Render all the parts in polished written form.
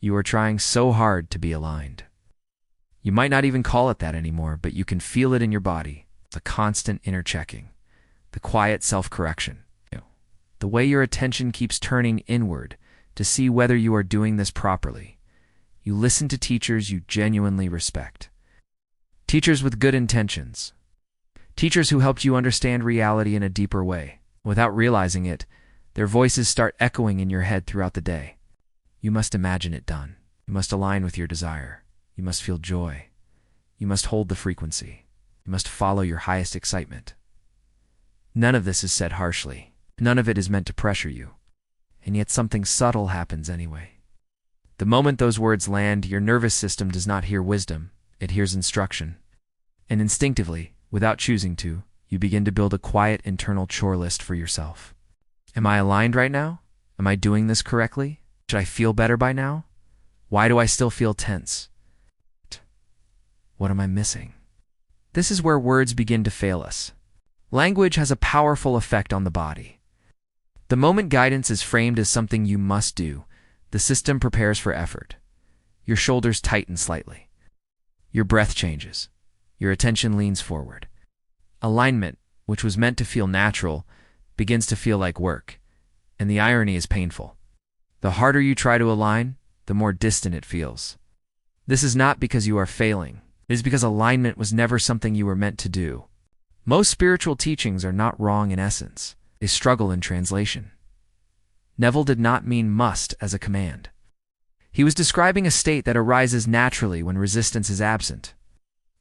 You are trying so hard to be aligned. You might not even call it that anymore, but you can feel it in your body, the constant inner checking, the quiet self-correction. The way your attention keeps turning inward to see whether you are doing this properly. You listen to teachers you genuinely respect. Teachers with good intentions. Teachers who helped you understand reality in a deeper way. Without realizing it, their voices start echoing in your head throughout the day. You must imagine it done. You must align with your desire. You must feel joy. You must hold the frequency. You must follow your highest excitement. None of this is said harshly. None of it is meant to pressure you. And yet something subtle happens anyway. The moment those words land, your nervous system does not hear wisdom, it hears instruction. And instinctively, without choosing to, you begin to build a quiet internal chore list for yourself. Am I aligned right now? Am I doing this correctly? Should I feel better by now? Why do I still feel tense? What am I missing? This is where words begin to fail us. Language has a powerful effect on the body. The moment guidance is framed as something you must do, the system prepares for effort. Your shoulders tighten slightly. Your breath changes. Your attention leans forward. Alignment, which was meant to feel natural, begins to feel like work. And the irony is painful. The harder you try to align, the more distant it feels. This is not because you are failing. It is because alignment was never something you were meant to do. Most spiritual teachings are not wrong in essence. They struggle in translation. Neville did not mean must as a command. He was describing a state that arises naturally when resistance is absent.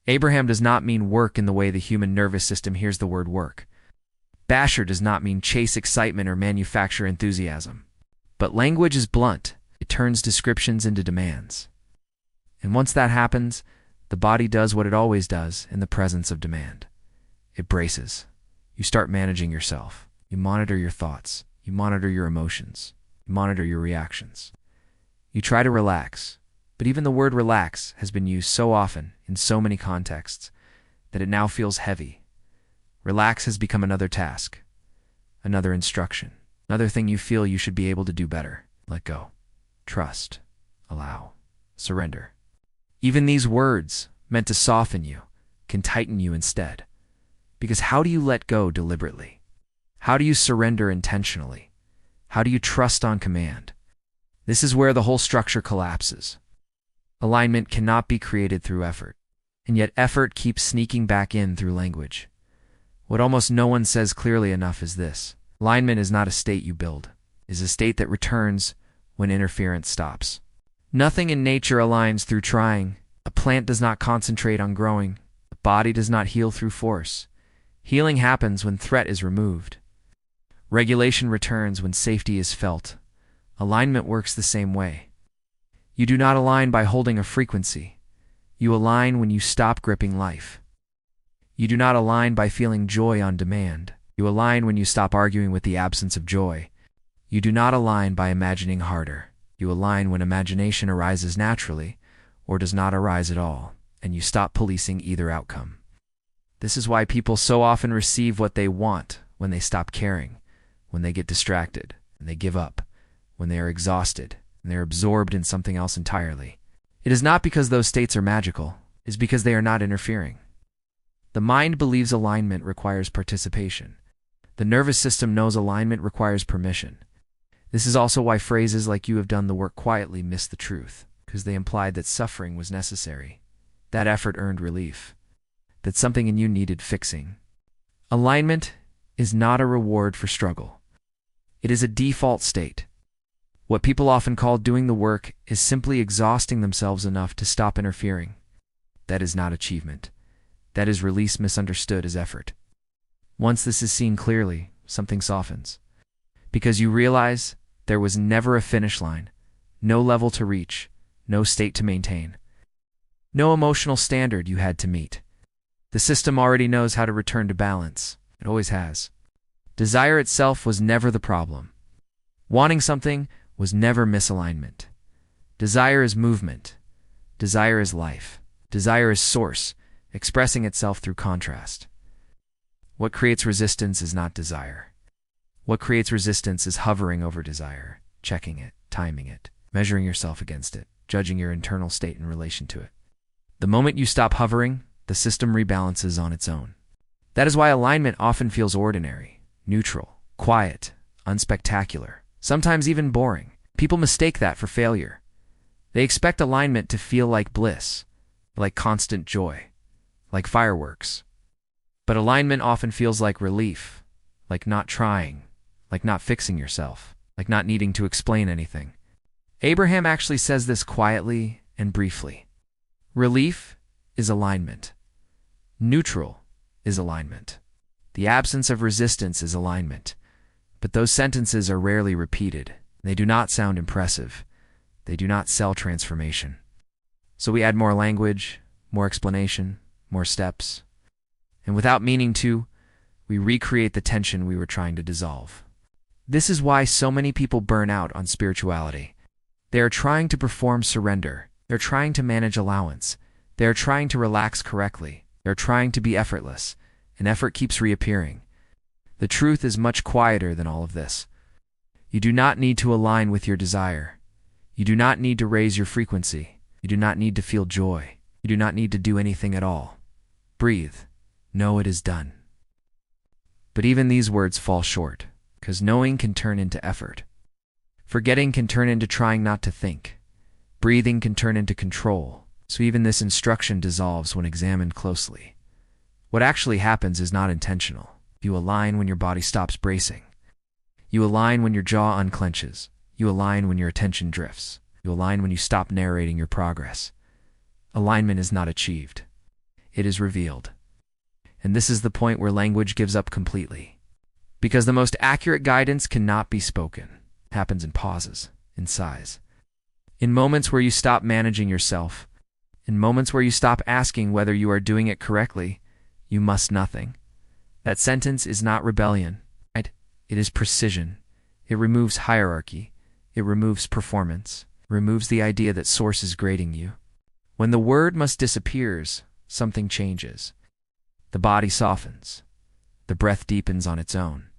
Abraham does not mean work in the way the human nervous system hears the word work. Basher does not mean chase excitement or manufacture enthusiasm. But language is blunt. It turns descriptions into demands. And once that happens, the body does what it always does in the presence of demand. It braces. You start managing yourself. You monitor your thoughts. You monitor your emotions. You monitor your reactions. You try to relax, but even the word relax has been used so often in so many contexts that it now feels heavy. Relax has become another task, another instruction, another thing you feel you should be able to do better. Let go, trust, allow, surrender. Even these words, meant to soften you, can tighten you instead. Because how do you let go deliberately? How do you surrender intentionally? How do you trust on command? This is where the whole structure collapses. Alignment cannot be created through effort, and yet effort keeps sneaking back in through language. What almost no one says clearly enough is this: alignment is not a state you build. It is a state that returns when interference stops. Nothing in nature aligns through trying. A plant does not concentrate on growing. The body does not heal through force. Healing happens when threat is removed. Regulation returns when safety is felt. Alignment works the same way. You do not align by holding a frequency. You align when you stop gripping life. You do not align by feeling joy on demand. You align when you stop arguing with the absence of joy. You do not align by imagining harder. You align when imagination arises naturally or does not arise at all, and you stop policing either outcome. This is why people so often receive what they want when they stop caring, when they get distracted, and they give up, when they are exhausted, and they are absorbed in something else entirely. It is not because those states are magical. It is because they are not interfering. The mind believes alignment requires participation. The nervous system knows alignment requires permission. This is also why phrases like "you have done the work quietly" miss the truth, because they implied that suffering was necessary, that effort earned relief, that something in you needed fixing. Alignment is not a reward for struggle. It is a default state. What people often call doing the work is simply exhausting themselves enough to stop interfering. That is not achievement. That is release misunderstood as effort. Once this is seen clearly, something softens. Because you realize there was never a finish line, no level to reach, no state to maintain, no emotional standard you had to meet. The system already knows how to return to balance. It always has. Desire itself was never the problem. Wanting something was never misalignment. Desire is movement. Desire is life. Desire is source, expressing itself through contrast. What creates resistance is not desire. What creates resistance is hovering over desire, checking it, timing it, measuring yourself against it, judging your internal state in relation to it. The moment you stop hovering, the system rebalances on its own. That is why alignment often feels ordinary, neutral, quiet, unspectacular, sometimes even boring. People mistake that for failure. They expect alignment to feel like bliss, like constant joy, like fireworks. But alignment often feels like relief, like not trying, like not fixing yourself, like not needing to explain anything. Abraham actually says this quietly and briefly. Relief is alignment. Neutral is alignment. The absence of resistance is alignment. But those sentences are rarely repeated. They do not sound impressive. They do not sell transformation. So we add more language, more explanation, more steps. And without meaning to, we recreate the tension we were trying to dissolve. This is why so many people burn out on spirituality. They are trying to perform surrender. They're trying to manage allowance. They're trying to relax correctly. They're trying to be effortless. And effort keeps reappearing. The truth is much quieter than all of this. You do not need to align with your desire. You do not need to raise your frequency. You do not need to feel joy. You do not need to do anything at all. Breathe. Know it is done. But even these words fall short, because knowing can turn into effort. Forgetting can turn into trying not to think. Breathing can turn into control. So even this instruction dissolves when examined closely. What actually happens is not intentional. You align when your body stops bracing. You align when your jaw unclenches. You align when your attention drifts. You align when you stop narrating your progress. Alignment is not achieved. It is revealed. And this is the point where language gives up completely. Because the most accurate guidance cannot be spoken. It happens in pauses, in sighs. In moments where you stop managing yourself. In moments where you stop asking whether you are doing it correctly. You must nothing. That sentence is not rebellion. It is precision. It removes hierarchy. It removes performance. It removes the idea that source is grading you. When the word must disappears, something changes. The body softens. The breath deepens on its own.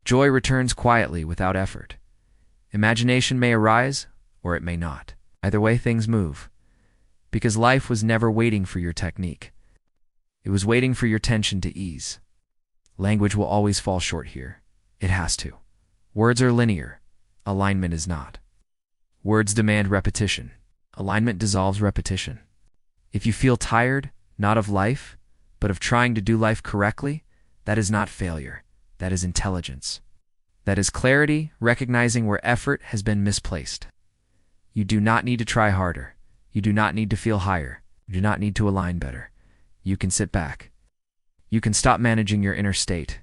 Joy returns quietly without effort. Imagination may arise, or it may not. Either way, things move. Because life was never waiting for your technique. It was waiting for your tension to ease. Language will always fall short here. It has to. Words are linear. Alignment is not. Words demand repetition. Alignment dissolves repetition. If you feel tired, not of life, but of trying to do life correctly, that is not failure. That is intelligence. That is clarity, recognizing where effort has been misplaced. You do not need to try harder. You do not need to feel higher. You do not need to align better. You can sit back. You can stop managing your inner state.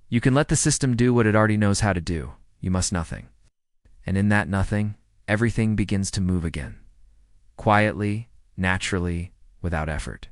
You can let the system do what it already knows how to do. You must nothing. And in that nothing, everything begins to move again. Quietly, naturally, without effort.